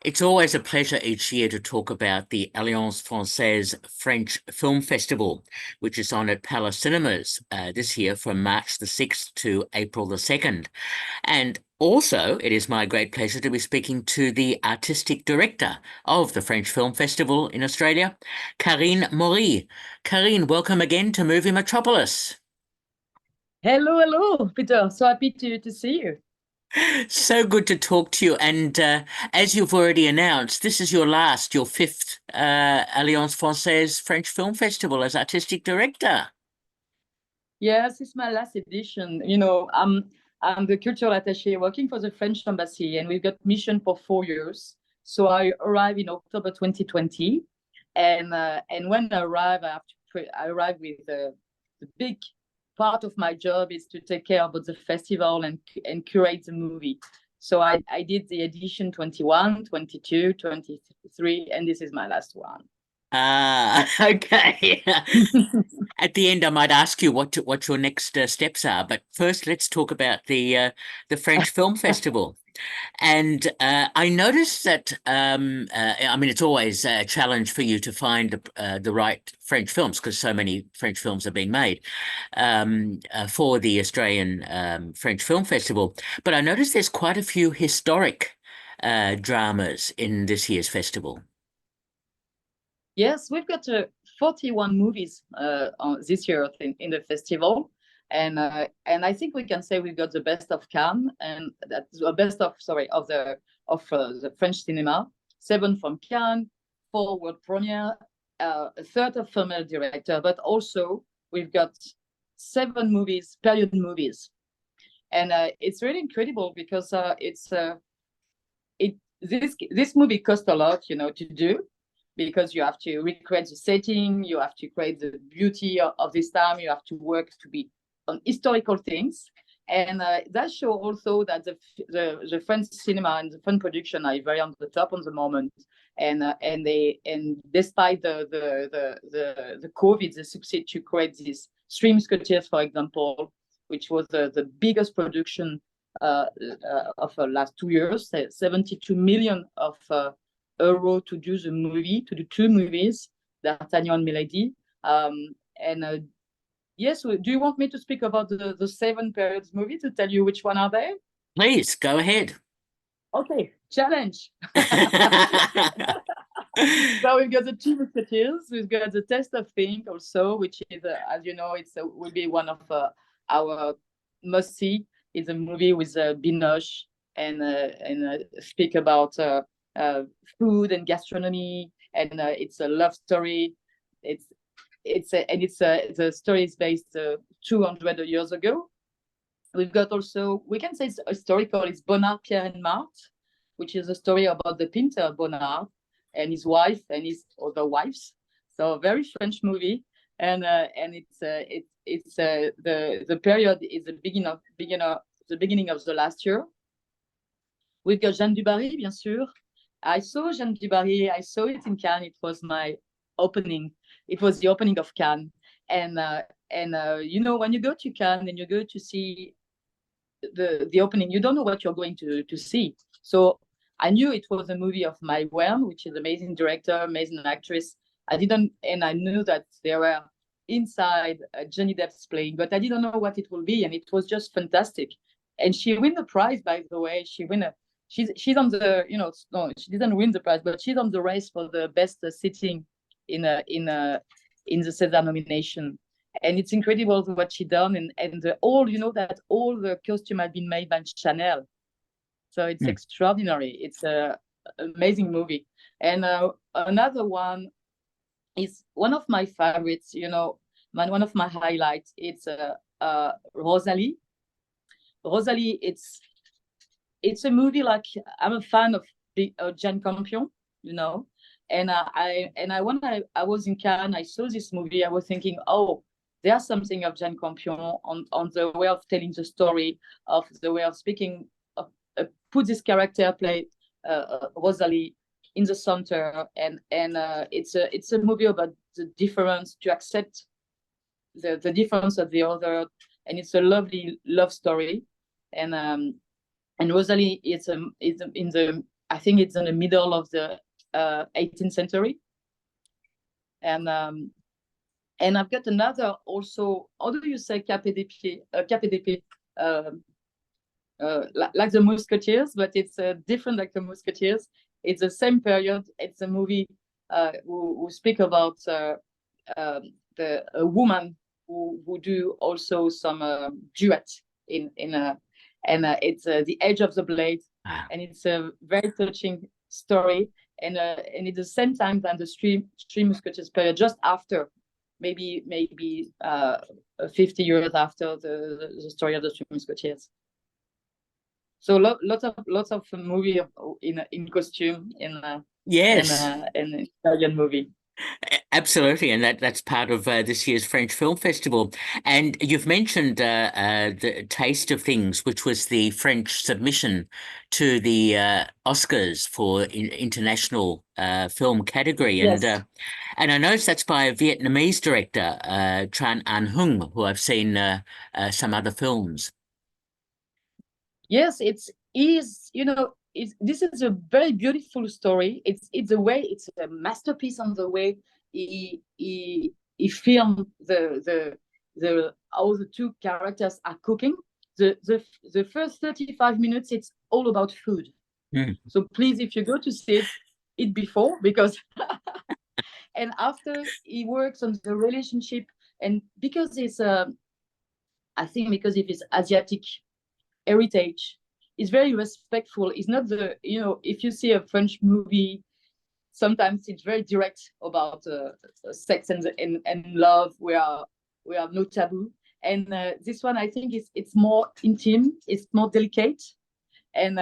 It's always a pleasure each year to talk about the Alliance Francaise French Film Festival, which is on at Palace Cinemas this year from March the 6th to April the 2nd. And also, it is my great pleasure to be speaking to the artistic director of the French Film Festival in Australia, Karine Mauris. Karine, welcome again to Movie Metropolis. Hello, Peter. So happy to see you. So good to talk to you. And as you've already announced, this is your fifth Alliance Francaise French Film Festival as artistic director. Yes, it's my last edition. I'm the cultural attaché working for the French embassy, and we've got mission for 4 years. So I arrived in October 2020, and when I arrive, I arrive with the big part of my job is to take care about the festival and curate the movie. So I did the edition 21, 22, 23, and this is my last one. Okay. At the end, I might ask you what your next steps are, but first, let's talk about the French Film Festival. And I noticed that I mean, it's always a challenge for you to find the right French films because so many French films are being made for the Australian French Film Festival. But I noticed there's quite a few historic dramas in this year's festival. Yes, we've got 41 movies this year in the festival, and I think we can say we've got the best of Cannes, and that's the best of the French cinema. 7 from Cannes, 4 world premiere, a third of female director, but also we've got 7 movies, period movies, and it's really incredible because this movie cost a lot, to do, because you have to recreate the setting, you have to create the beauty of this time, you have to work to be on historical things. And that show also that the French cinema and the French production are very on the top on the moment. And despite the COVID, the succeed to create these Stream Sculptures, for example, which was the biggest production of the last 2 years, 72 million of euro to do the movie, to do 2 movies, D'Artagnan and Milady. Yes, do you want me to speak about the 7 periods movie to tell you which one are they? Please, go ahead. Okay, challenge. So we've got the 2 Musketeers, we've got the Test of Think also, which is, as you know, will be one of our must-see. It's a movie with Binoche and speak about food and gastronomy, and it's a love story. The story is based 200 years ago. We've got also, we can say it's historical, it's Bonnard, Pierre and Marthe, which is a story about the painter Bonnard and his wife and his other wives. So a very French movie, and it's the period is the beginning of the last year. We've got Jeanne du Barry, bien sûr. I saw Jeanne du Barry. I saw it in Cannes. It was my opening. It was the opening of Cannes. And when you go to Cannes and you go to see the opening, you don't know what you're going to see. So I knew it was a movie of Mai Wen, which is an amazing director, amazing actress. I knew that there were inside Johnny Depp's playing, but I didn't know what it will be, and it was just fantastic. And she won the prize, by the way. She's on the, no, she didn't win the prize, but she's on the race for the best sitting in the César nomination. And it's incredible what she done, and all the costume had been made by Chanel. So it's extraordinary. It's an amazing movie. And another one is one of my favorites, one of my highlights. It's Rosalie. Rosalie, it's a movie, like, I'm a fan of Jane Campion, and when I was in Cannes, I saw this movie. I was thinking, oh, there's something of Jane Campion on the way of telling the story, of the way of speaking, put this character, play Rosalie in the center, and it's a movie about the difference, to accept the difference of the other, and it's a lovely love story. And Rosalie is in I think it's in the middle of the 18th century. And I've got another also, how do you say cape d'épée? Like the Musketeers, but it's different like the Musketeers. It's the same period. It's a movie who speak about a woman who do also some duet in it's The Edge of the Blade, and it's a very touching story, and at the same time than the Three Musketeers period, just after, maybe 50 years after the story of the Three Musketeers. So lots of movie in costume Yes. in Italian movie. Absolutely, and that's part of this year's French Film Festival. And you've mentioned the Taste of Things, which was the French submission to the Oscars for international film category. Yes. And I noticed that's by a Vietnamese director, Tran Anh Hung, who I've seen some other films. Yes, this is a very beautiful story. It's a masterpiece on the way he filmed the how the two characters are cooking. The first 35 minutes, it's all about food. Mm. So please, if you go to see it, eat before, because and after he works on the relationship, and because it's I think because of his Asiatic heritage, is very respectful. It's not if you see a French movie, sometimes it's very direct about sex and love. We have no taboo, and this one, I think, it's more intimate, it's more delicate, and